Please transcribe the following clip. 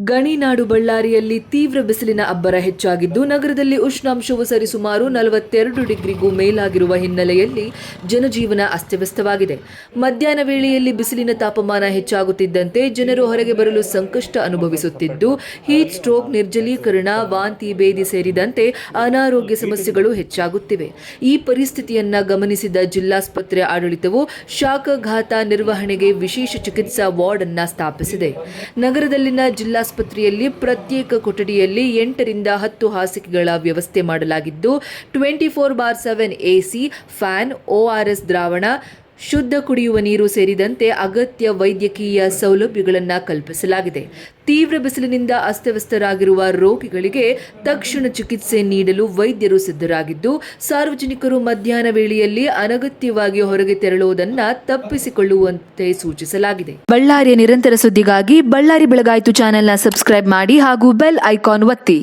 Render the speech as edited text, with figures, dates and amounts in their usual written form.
ಗಣಿನಾಡು ಬಳ್ಳಾರಿಯಲ್ಲಿ ತೀವ್ರ ಬಿಸಿಲಿನ ಅಬ್ಬರ ಹೆಚ್ಚಾಗಿದ್ದು ನಗರದಲ್ಲಿ ಉಷ್ಣಾಂಶವು ಸರಿಸುಮಾರು 42 ಡಿಗ್ರಿಗೂ ಮೇಲಾಗಿರುವ ಹಿನ್ನೆಲೆಯಲ್ಲಿ ಜನಜೀವನ ಅಸ್ತವ್ಯಸ್ತವಾಗಿದೆ. ಮಧ್ಯಾಹ್ನ ವೇಳೆಯಲ್ಲಿ ಬಿಸಿಲಿನ ತಾಪಮಾನ ಹೆಚ್ಚಾಗುತ್ತಿದ್ದಂತೆ ಜನರು ಹೊರಗೆ ಬರಲು ಸಂಕಷ್ಟ ಅನುಭವಿಸುತ್ತಿದ್ದು ಹೀಟ್ ಸ್ಟ್ರೋಕ್, ನಿರ್ಜಲೀಕರಣ, ವಾಂತಿ ಭೇದಿ ಸೇರಿದಂತೆ ಅನಾರೋಗ್ಯ ಸಮಸ್ಯೆಗಳು ಹೆಚ್ಚಾಗುತ್ತಿವೆ. ಈ ಪರಿಸ್ಥಿತಿಯನ್ನ ಗಮನಿಸಿದ ಜಿಲ್ಲಾಸ್ಪತ್ರೆ ಆಡಳಿತವು ಶಾಖಘಾತ ನಿರ್ವಹಣೆಗೆ ವಿಶೇಷ ಚಿಕಿತ್ಸಾ ವಾರ್ಡ್ ಅನ್ನು ಸ್ಥಾಪಿಸಿದೆ. ನಗರದಲ್ಲಿನ ಜಿಲ್ಲಾಸ್ಪತ್ರೆಯಲ್ಲಿ ಪ್ರತ್ಯೇಕ ಕೊಠಡಿಯಲ್ಲಿ 8 ರಿಂದ 10 ಹಾಸಿಗೆಗಳ ವ್ಯವಸ್ಥೆ ಮಾಡಲಾಗಿದ್ದು 24/7 ಎಸಿ, ಫ್ಯಾನ್, ORS ದ್ರಾವಣ, ಶುದ್ಧ ಕುಡಿಯುವ ನೀರು ಸೇರಿದಂತೆ ಅಗತ್ಯ ವೈದ್ಯಕೀಯ ಸೌಲಭ್ಯಗಳನ್ನು ಕಲ್ಪಿಸಲಾಗಿದೆ. ತೀವ್ರ ಬಿಸಿಲಿನಿಂದ ಅಸ್ತವ್ಯಸ್ತರಾಗಿರುವ ರೋಗಿಗಳಿಗೆ ತಕ್ಷಣ ಚಿಕಿತ್ಸೆ ನೀಡಲು ವೈದ್ಯರು ಸಿದ್ಧರಾಗಿದ್ದು ಸಾರ್ವಜನಿಕರು ಮಧ್ಯಾಹ್ನ ವೇಳೆಯಲ್ಲಿ ಅನಗತ್ಯವಾಗಿ ಹೊರಗೆ ತೆರಳುವುದನ್ನು ತಪ್ಪಿಸಿಕೊಳ್ಳುವಂತೆ ಸೂಚಿಸಲಾಗಿದೆ. ಬಳ್ಳಾರಿಯ ನಿರಂತರ ಸುದ್ದಿಗಾಗಿ ಬಳ್ಳಾರಿ ಬೆಳಗಾಯಿತು ಚಾನೆಲ್ನ ಸಬ್ಸ್ಕ್ರೈಬ್ ಮಾಡಿ ಹಾಗೂ ಬೆಲ್ ಐಕಾನ್ ಒತ್ತಿ.